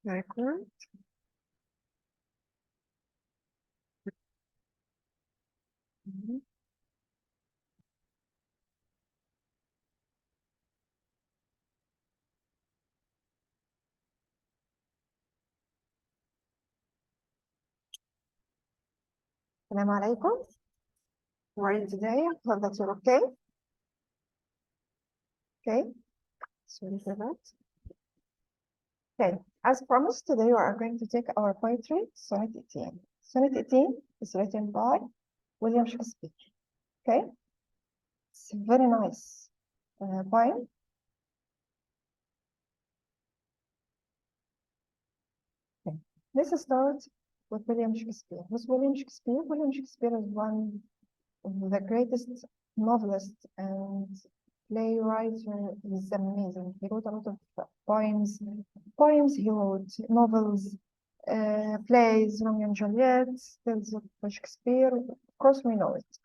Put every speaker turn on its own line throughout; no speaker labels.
Very good. Assalamu alaikum. How are you today? I hope that you're okay. Okay, sorry for that. Okay, as promised, today we are going to take our poetry, Sonnet 18. Sonnet 18 is written by William Shakespeare. Okay, it's a very nice poem. Okay. Let's start with William Shakespeare. Who's William Shakespeare? William Shakespeare is one of the greatest novelists and playwright. He's amazing. He wrote a lot of poems. He wrote novels, plays, Romeo and Juliet, tales of Shakespeare. Of course, we know it.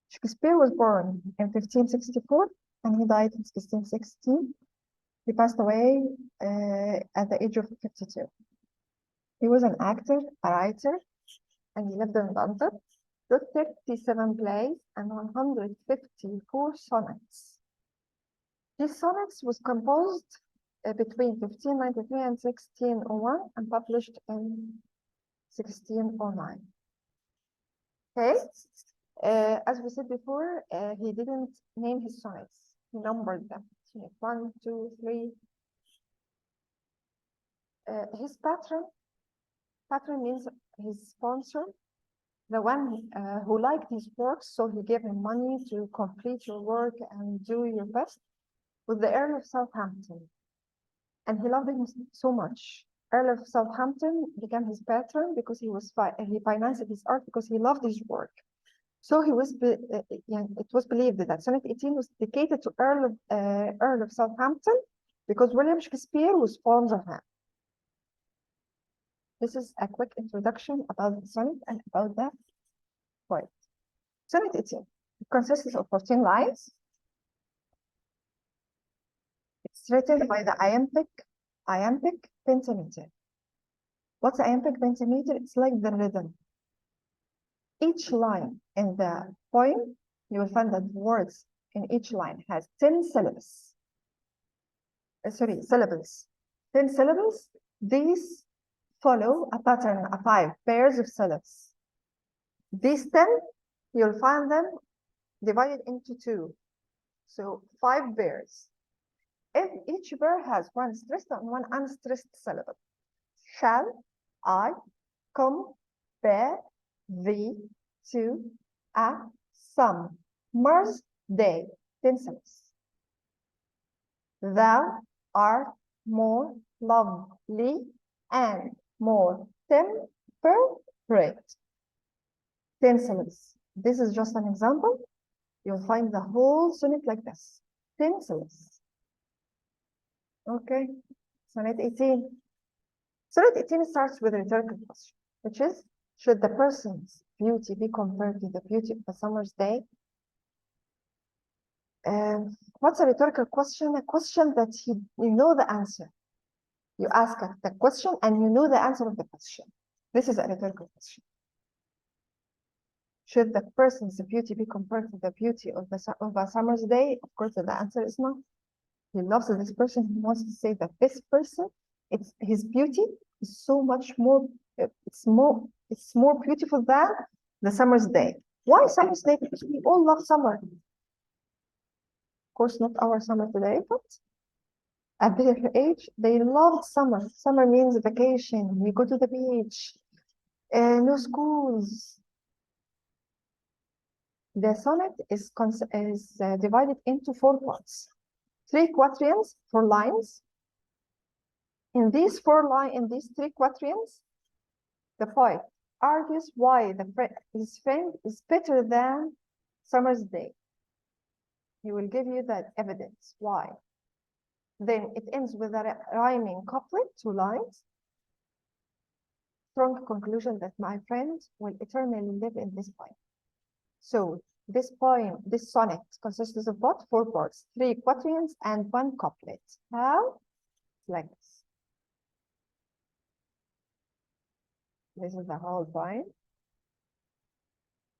Shakespeare was born in 1564 and he died in 1616. He passed away at the age of 52. He was an actor, a writer, and he lived in London. Wrote 37 plays and 154 sonnets. These sonnets was composed between 1593 and 1601 and published in 1609. Okay, as we said before, he didn't name his sonnets. He numbered them. 1, 2, 3. His patron means his sponsor, the one who liked his work, so he gave him money to complete your work and do your best, with the Earl of Southampton. And he loved him so much. Earl of Southampton became his patron because he financed his art because he loved his work. So it was believed that Sonnet 18 was dedicated to Earl of Southampton because William Shakespeare was fond of him. This is a quick introduction about the sonnet and about the poet. Sonnet 18. It consists of 14 lines. It's written by the iambic pentameter. What's iambic pentameter? It's like the rhythm. Each line in the poem, you will find that words in each line has 10 syllables. Syllables. 10 syllables. These follow a pattern of 5 pairs of syllables. These 10, you'll find them divided into 2. So 5 pairs. If each pair has one stressed and one unstressed syllable. Shall, I, come, bear, thee, to, a, some, Mars, they, 10 syllables. Thou art more lovely and more temperate. 10 syllables. This is just an example. You'll find the whole sonnet like this. 10 syllables. Okay, Sonnet 18. Sonnet 18 starts with a rhetorical question, which is, should the person's beauty be compared to the beauty of a summer's day? What's a rhetorical question? A question that you know the answer. You ask the question and you know the answer of the question. This is a rhetorical question. Should the person's beauty be compared to the beauty of a summer's day? Of course, the answer is no. He loves this person. He wants to say that this person, his beauty is so much more. It's more beautiful than the summer's day. Why summer's day? Because we all love summer. Of course, not our summer today, but at their age, they loved summer. Summer means vacation. We go to the beach. No schools. The sonnet is divided into 4 parts. 3 quatrains, 4 lines. In these 3 quatrains, the poet argues why his friend is better than summer's day. He will give you that evidence why. Then it ends with a rhyming couplet, 2 lines. Strong conclusion that my friend will eternally live in this poem. So this sonnet consists of what? 4 parts, 3 quatrains and 1 couplet. How? Like this. This is the whole point.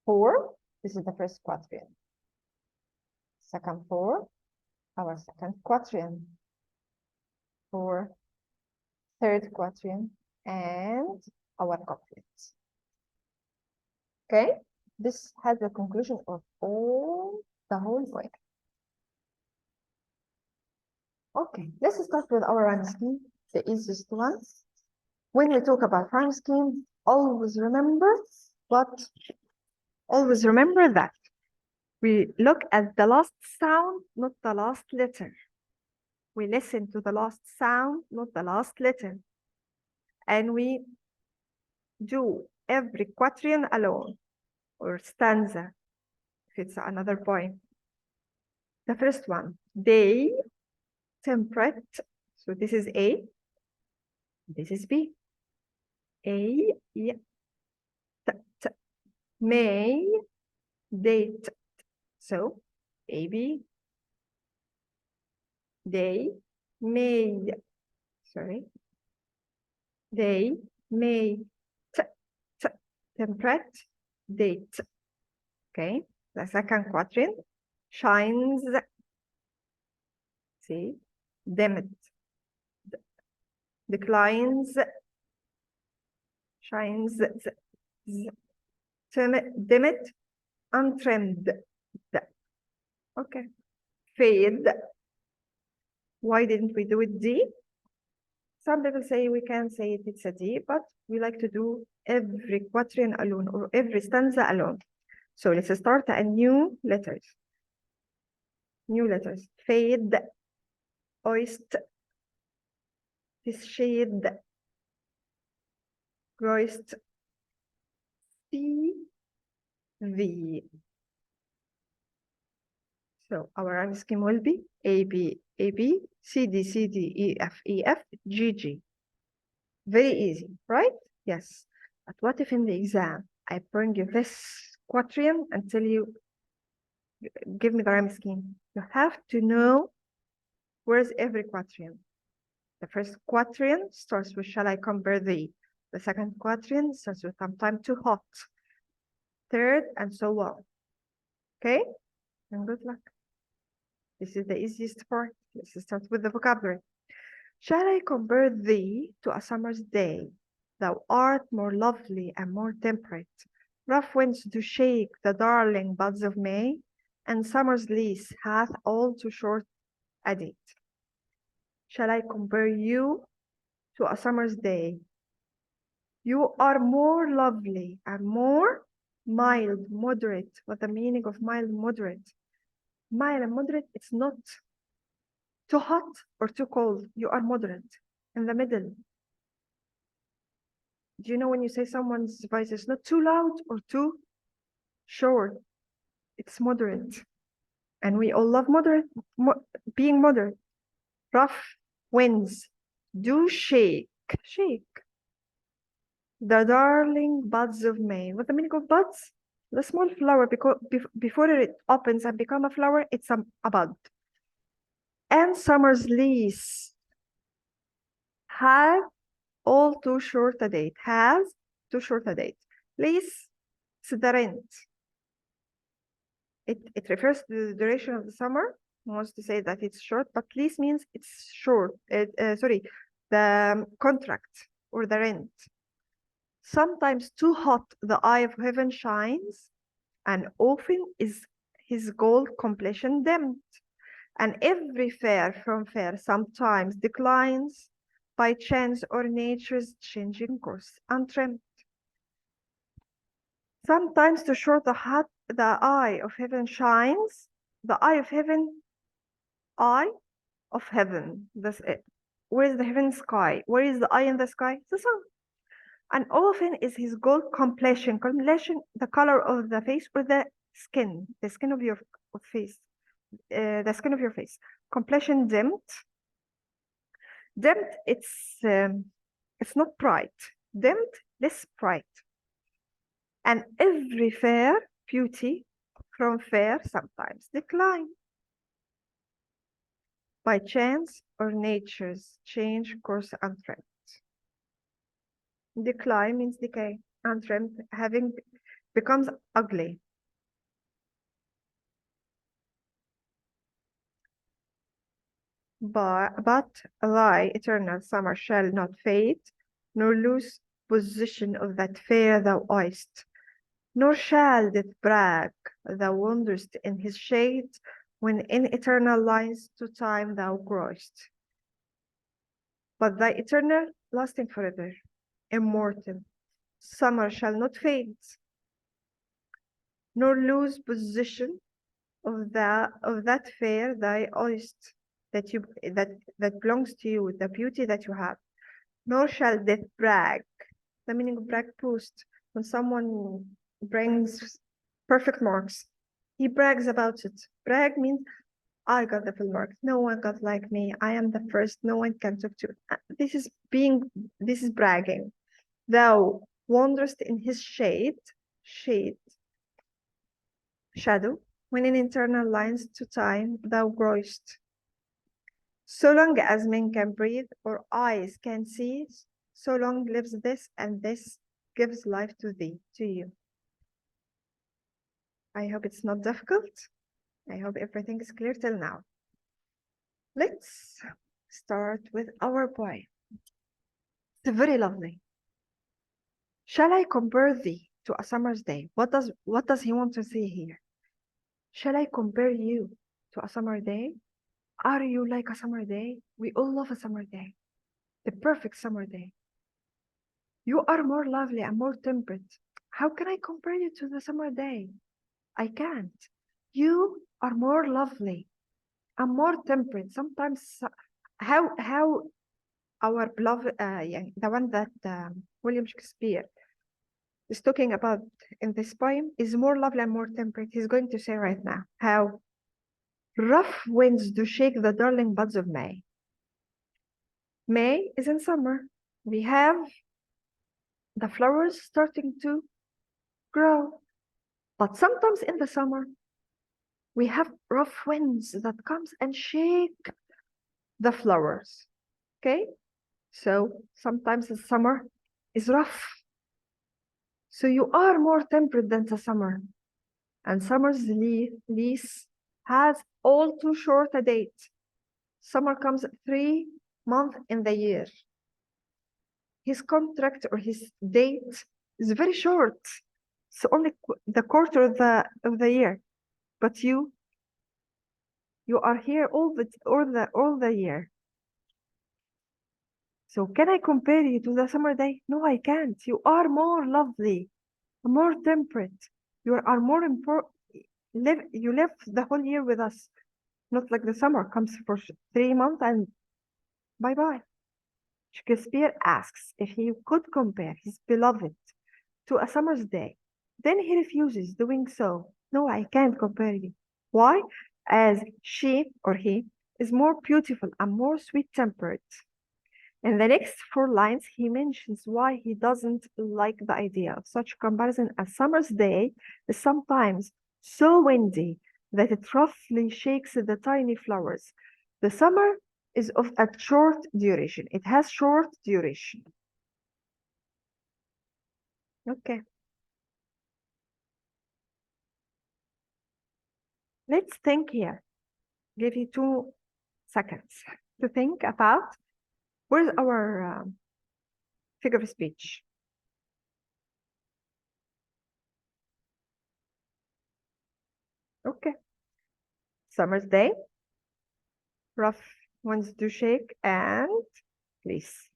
4, this is the first quatrain. Second 4, our second quatrain. 4, third quatrain, and our couplet. Okay, this has the conclusion of the whole point. Okay, let's start with our rhyme scheme, the easiest one. When we talk about rhyme scheme, always remember that we look at the last sound, not the last letter. We listen to the last sound, not the last letter. And we do every quatrain alone or stanza, if it's another point. The first one, day, temperate. So this is A, this is B. A, yeah, t, may, date. So A, B, day, may, sorry, day, may, temperate, date. Okay, the second quatrain, shines, see, dimmed, declines, shines, dimmed, untrimmed. Okay, fade. Why didn't we do it D? Some people say we can say it's a D, but we like to do every quatrain alone or every stanza alone. So let's start a new letters. New letters. Fade, oyster, this shade, roist, C, V. So our rhyme scheme will be A, B, A, B, C, D, C, D, E, F, E, F, G, G. Very easy, right? Yes. But what if in the exam, I bring you this quatrain and tell you, give me the rhyme scheme. You have to know where's every quatrain. The first quatrain starts with shall I compare thee. The second quatrain starts with I'm time too hot. Third, and so on. Okay? And good luck. This is the easiest part. Let's start with the vocabulary. Shall I compare thee to a summer's day? Thou art more lovely and more temperate. Rough winds do shake the darling buds of May, and summer's lease hath all too short a date. Shall I compare you to a summer's day? You are more lovely and more mild, moderate. What's the meaning of mild, moderate? Mild and moderate, it's not too hot or too cold. You are moderate, in the middle. Do you know when you say someone's voice is not too loud or too short? It's moderate. And we all love moderate, being moderate. Rough winds do shake the darling buds of May. What's the meaning of buds? The small flower, because before it opens and become a flower, it's a bud. And summer's lease have all too short a date. Has too short a date. Lease is the rent. It refers to the duration of the summer. It wants to say that it's short, but lease means it's short. Sorry, the contract or the rent. Sometimes too hot the eye of heaven shines, and often is his gold complexion dimmed. And every fair from fair sometimes declines by chance or nature's changing course untrimmed. Sometimes too short the eye of heaven shines. The eye of heaven, That's it. Where is the heaven sky? Where is the eye in the sky? The sun. And often is his gold complexion, the color of the face or the skin of your face, the skin of your face. Complexion dimmed. Dimmed, it's not bright. Dimmed, less bright. And every fair beauty from fair sometimes decline by chance or nature's change, course, and trend. Decline means decay. Untrimmed, having becomes ugly. But thy eternal summer shall not fade, nor lose possession of that fair thou oyst, nor shall death brag, thou wanderest in his shade, when in eternal lines to time thou growest. But thy eternal, lasting forever, immortal, summer shall not fade, nor lose possession of that fair thy oyst that belongs to you, the beauty that you have. Nor shall death brag. The meaning of brag boast. When someone brings perfect marks, he brags about it. Brag means I got the full marks. No one got like me. I am the first. No one can talk to. This is bragging. Thou wanderest in his shade, shadow, when in internal lines to time thou growest. So long as men can breathe or eyes can see, so long lives this, and this gives life to thee, to you. I hope it's not difficult. I hope everything is clear till now. Let's start with our poem. It's very lovely. Shall I compare thee to a summer's day? What does he want to say here? Shall I compare you to a summer day? Are you like a summer day? We all love a summer day. The perfect summer day. You are more lovely and more temperate. How can I compare you to the summer day? I can't. You are more lovely and more temperate. Sometimes, how our beloved, the one that William Shakespeare is talking about in this poem is more lovely and more temperate. He's going to say right now how rough winds do shake the darling buds of May. May is in summer. We have the flowers starting to grow. But sometimes in the summer, we have rough winds that comes and shake the flowers. Okay? So sometimes the summer is rough. So you are more temperate than the summer. And summer's lease has all too short a date. Summer comes 3 months in the year. His contract or his date is very short. It's only the quarter of the year. But you are here all the year. So can I compare you to the summer day? No, I can't. You are more lovely, more temperate. You are more important. You live the whole year with us. Not like the summer comes for 3 months and bye-bye. Shakespeare asks if he could compare his beloved to a summer's day. Then he refuses doing so. No, I can't compare you. Why? As she or he is more beautiful and more sweet-tempered. In the next 4 lines, he mentions why he doesn't like the idea of such comparison. A summer's day is sometimes so windy that it roughly shakes the tiny flowers. The summer is of a short duration. It has short duration. Okay. Let's think here. Give you 2 seconds to think about where's our figure of speech. Okay. Summer's day, rough winds do shake, and please.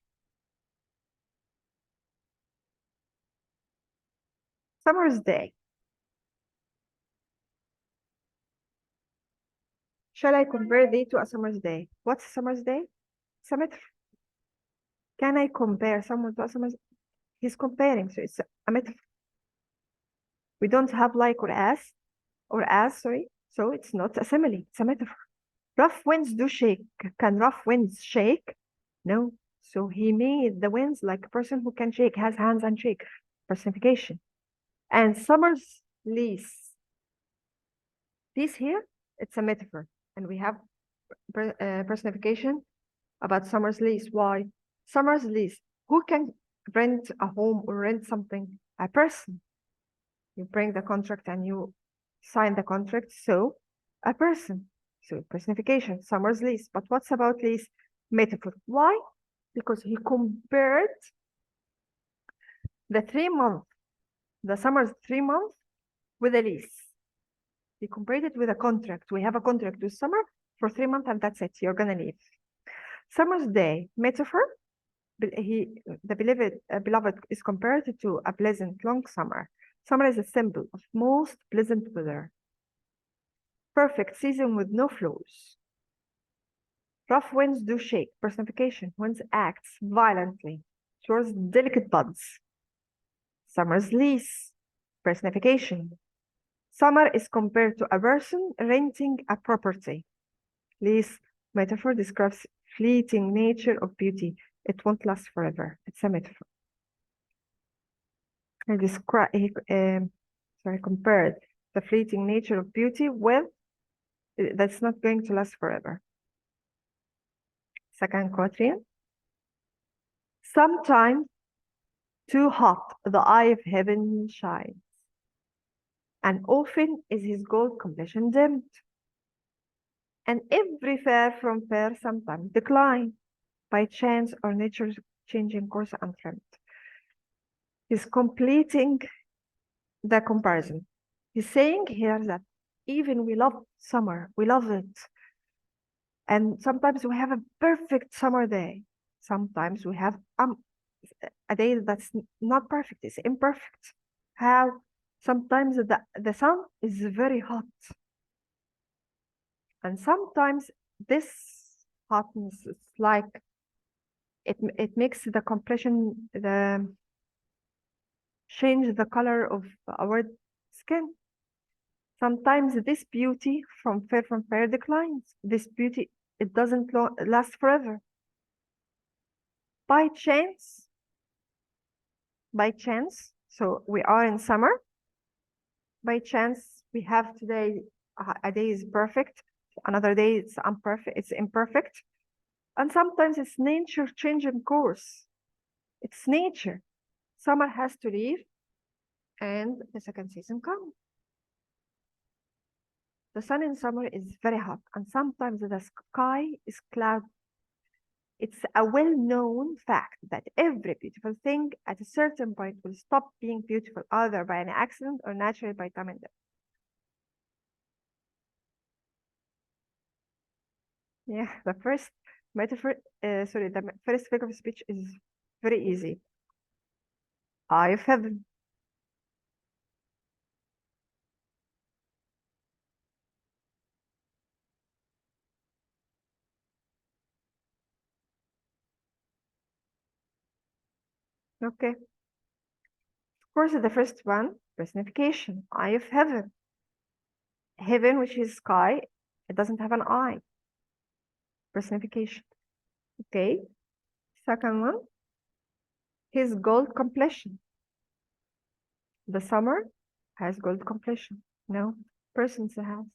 Summer's day. Shall I compare thee to a summer's day? What's a summer's day? It's a metaphor. Can I compare someone to a summer's day? He's comparing, so it's a metaphor. We don't have like or as, sorry. So it's not a simile, it's a metaphor. Rough winds do shake. Can rough winds shake? No. So he made the winds like a person who can shake, has hands and shake. Personification. And summer's lease. This here, it's a metaphor. And we have personification about summer's lease. Why? Summer's lease. Who can rent a home or rent something, a person. You bring the contract and you sign the contract, so a person. So personification, summer's lease. But what's about lease? Metaphor. Why? Because he compared the 3 month, the summer's 3 months with a lease. He compared it with a contract. We have a contract with summer for 3 months and that's it. You're gonna leave. Summer's day, metaphor. The beloved is compared to a pleasant long summer. Summer is a symbol of most pleasant weather. Perfect season with no flaws. Rough winds do shake. Personification. Winds acts violently towards delicate buds. Summer's lease. Personification. Summer is compared to a person renting a property. Lease metaphor describes fleeting nature of beauty. It won't last forever. It's a metaphor. Compared the fleeting nature of beauty with that's not going to last forever. Second quatrain. Sometimes too hot the eye of heaven shines, and often is his gold complexion dimmed. And every fair from fair sometimes decline, by chance or nature's changing course untrimmed. He's completing the comparison. He's saying here that even we love summer, we love it. And sometimes we have a perfect summer day. Sometimes we have a day that's not perfect, it's imperfect. How? Sometimes the sun is very hot. And sometimes this hotness is like, it makes the complexion, change the color of our skin. Sometimes this beauty from fair declines. This beauty, it doesn't last forever. By chance, so we are in summer. By chance, we have today, a day is perfect. Another day it's imperfect. And sometimes it's nature changing course. It's nature. Summer has to leave and the second season comes. The sun in summer is very hot and sometimes the sky is cloudy. It's a well-known fact that every beautiful thing at a certain point will stop being beautiful, either by an accident or naturally by time and death. Yeah, the first metaphor, the first figure of speech is very easy. Eye of heaven. Okay. Of course, the first one, personification, eye of heaven. Heaven, which is sky, it doesn't have an eye. Personification. Okay. Second one, his gold complexion. The summer has gold complexion. No, persons has.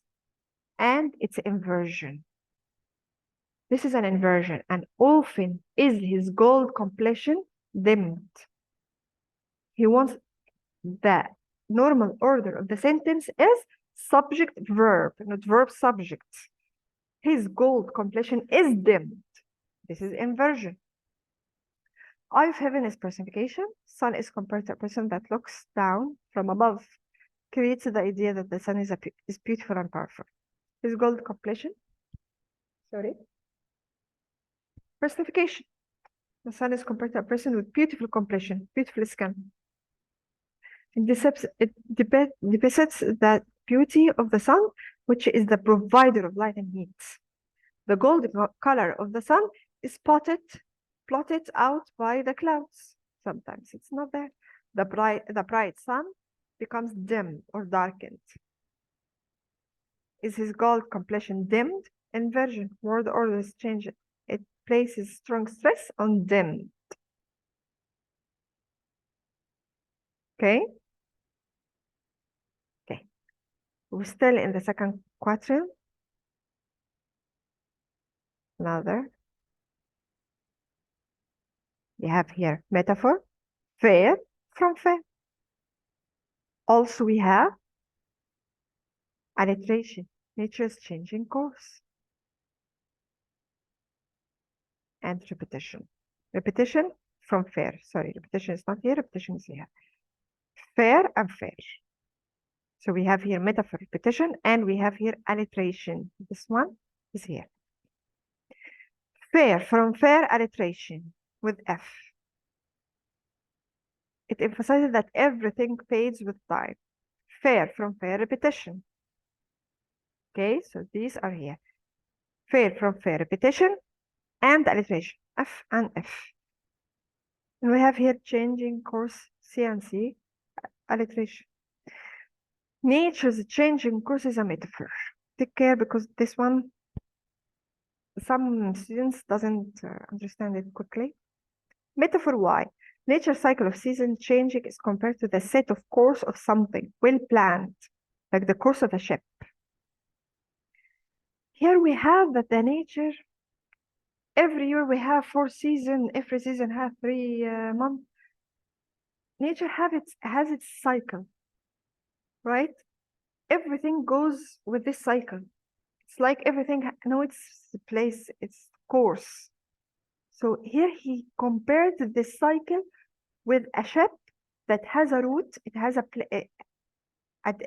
And it's inversion. This is an inversion, and often is his gold complexion dimmed. He wants the normal order of the sentence is subject verb, not verb subject. His gold complexion is dimmed. This is inversion. Eye of heaven is personification. Sun is compared to a person that looks down from above, creates the idea that the sun is beautiful and powerful. His gold complexion, personification. The sun is compared to a person with beautiful complexion, beautiful skin. It depicts the beauty of the sun, which is the provider of light and heat. The gold color of the sun is plotted out by the clouds. Sometimes it's not there. The bright sun becomes dim or darkened. Is his gold complexion dimmed? Inversion. Word order is changed. It places strong stress on dimmed. Okay. Okay. We're still in the second quatrain. Another. We have here metaphor.
Fair from fair. Also, we have alliteration. Nature is changing course. And repetition. Repetition from fair. Sorry, repetition is not here, repetition is here. Fair and fair. So we have here metaphor, repetition, and we have here alliteration. This one is here. Fair from fair, alliteration with F. It emphasizes that everything fades with time. Fair from fair, repetition. Okay, so these are here. Fair from fair, repetition, and alliteration. F and F. And we have here changing course C and C, alliteration. Nature's changing course is a metaphor. Take care because this one, some students doesn't understand it quickly. Metaphor Y. Nature's cycle of season changing is compared to the set of course of something well planned, like the course of a ship. Here we have that the nature, every year we have 4 seasons, every season has 3 months. Nature has its cycle, right? Everything goes with this cycle. It's like everything knows its place, its course. So here he compared this cycle with a ship that has a route. It has at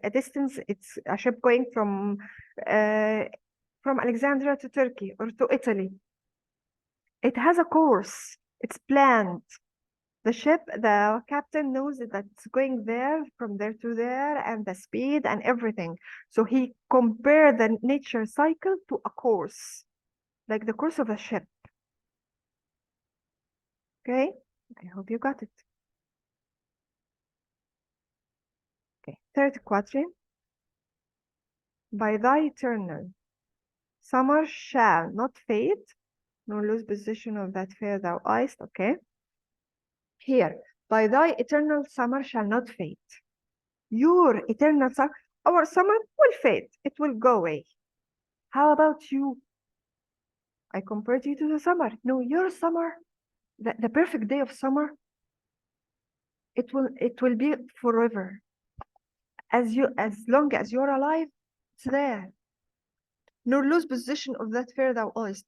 a distance. It's a ship going from Alexandria to Turkey or to Italy. It has a course. It's planned. The ship, the captain knows that it's going there, from there to there, and the speed and everything. So he compared the nature cycle to a course, like the course of a ship. Okay, I hope you got it. Okay, third quatrain. By thy eternal summer shall not fade, nor lose possession of that fair thou eyest. Okay. Here, by thy eternal summer shall not fade. Your eternal summer, our summer will fade. It will go away. How about you? I compared you to the summer. No, your summer, the perfect day of summer, it will be forever. As long as you're alive, it's there. Nor lose possession of that fair thou eyest.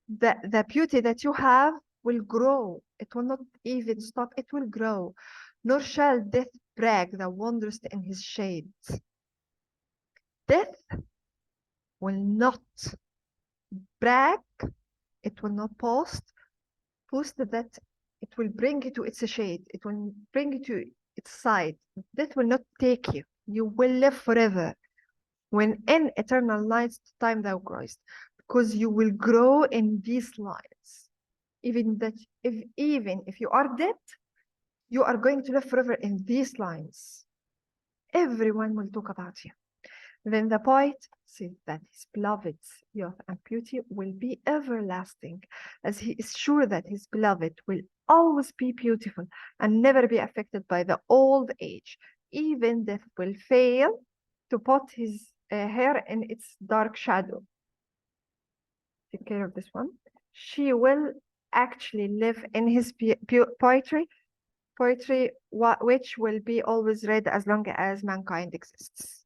The beauty that you have will grow. It will not even stop. It will grow. Nor shall death brag thou wanderest in his shade. Death will not brag. It will not post that it will bring you to its shade. It will bring you to its side. Death will not take you. You will live forever. When in eternal lights time thou growest, because you will grow in these lights. Even if you are dead, you are going to live forever in these lines. Everyone will talk about you. Then the poet says that his beloved's youth and beauty will be everlasting, as he is sure that his beloved will always be beautiful and never be affected by the old age. Even death will fail to put his hair in its dark shadow. Take care of this one. She will actually live in his poetry, which will be always read as long as mankind exists.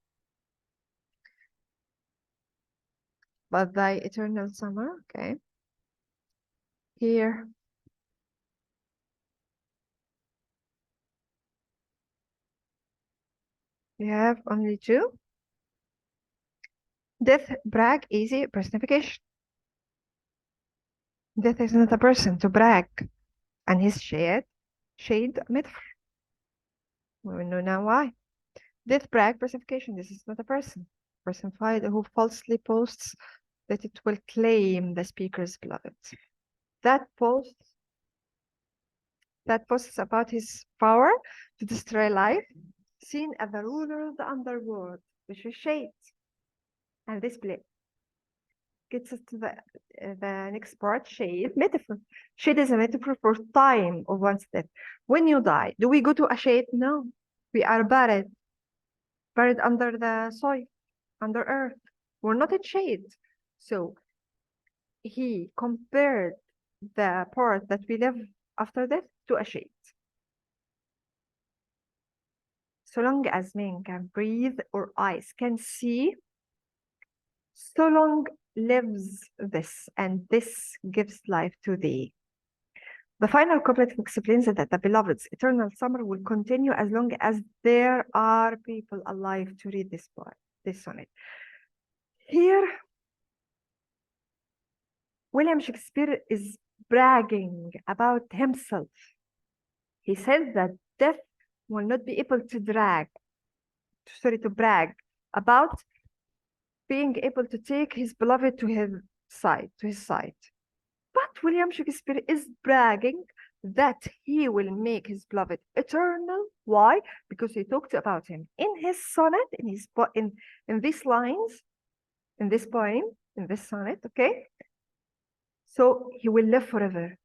But thy eternal summer, okay. Here. We have only 2. Death, brag, easy, personification. Death is not a person to brag. And his shade, metaphor. We know now why. Death, brag, personification. This is not a person. Personified who falsely posts that it will claim the speaker's beloved. That posts about his power to destroy life, seen as the ruler of the underworld, which is shade. And this gets us to the next part, shade, metaphor. Shade is a metaphor for time of one's death. When you die, do we go to a shade? No. We are buried under the soil, under earth. We're not in shade. So he compared the part that we live after death to a shade. so long as man can breathe or eyes can see, so long lives this, and this gives life to thee. The final couplet explains that the beloved's eternal summer will continue as long as there are people alive to read this poem, this sonnet. Here, William Shakespeare is bragging about himself. He says that death will not be able to brag about being able to take his beloved to his side. But William Shakespeare is bragging that he will make his beloved eternal. Why? Because he talked about him in his sonnet, in these lines, in this poem, in this sonnet, okay? So he will live forever.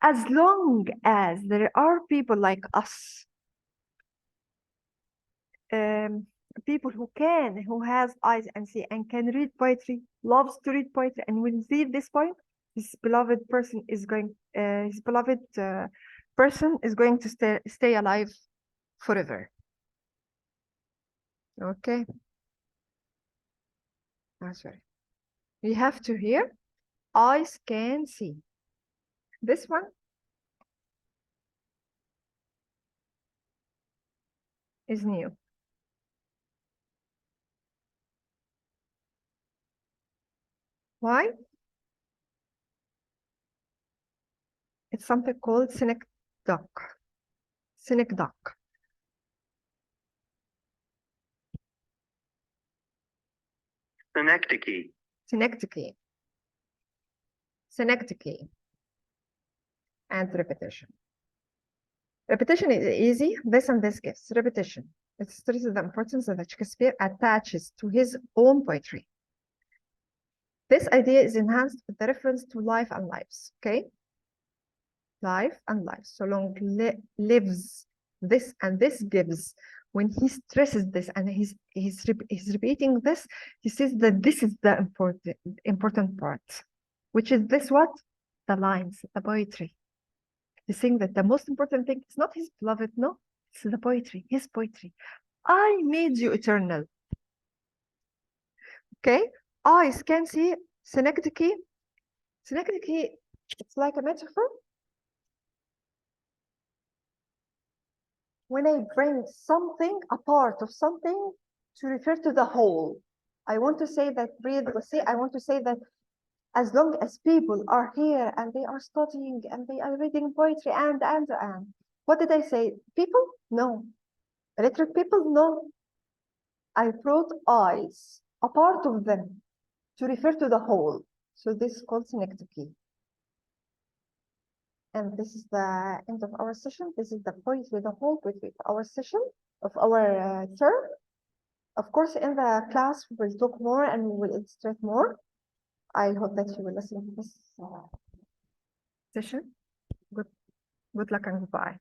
As long as there are people like us, people who has eyes and see and can read poetry, loves to read poetry, and will read this poem, his beloved person is going to stay alive forever. Okay. That's right. You have to hear eyes can see. This one is new. Why? It's something called synecdoche. Synecdoche.
Synecdoche.
Synecdoche. Synecdoche. And repetition. Repetition is easy. This and this gives repetition. It stresses the importance that Shakespeare attaches to his own poetry. This idea is enhanced with the reference to life and lives. Okay? Life and lives. So long lives this and this gives. When he stresses this and he's repeating this, he says that this is the important part, which is this what? The lines, the poetry. He's saying that the most important thing is not his beloved, no, it's the poetry, his poetry. I made you eternal. Okay, eyes can see. Synecdoche. Synecdoche, it's like a metaphor. When I bring something, a part of something, to refer to the whole. I want to say that, I want to say that as long as people are here and they are studying and they are reading poetry and. What did I say? People? No. Illiterate people? No. I brought eyes, a part of them, to refer to the whole. So this is called synecdoche. And this is the end of our session. This is the poetry, the whole poetry of our session, of our term. Of course, in the class, we will talk more and we will illustrate more. I hope that you will listen to this session. Good luck and goodbye.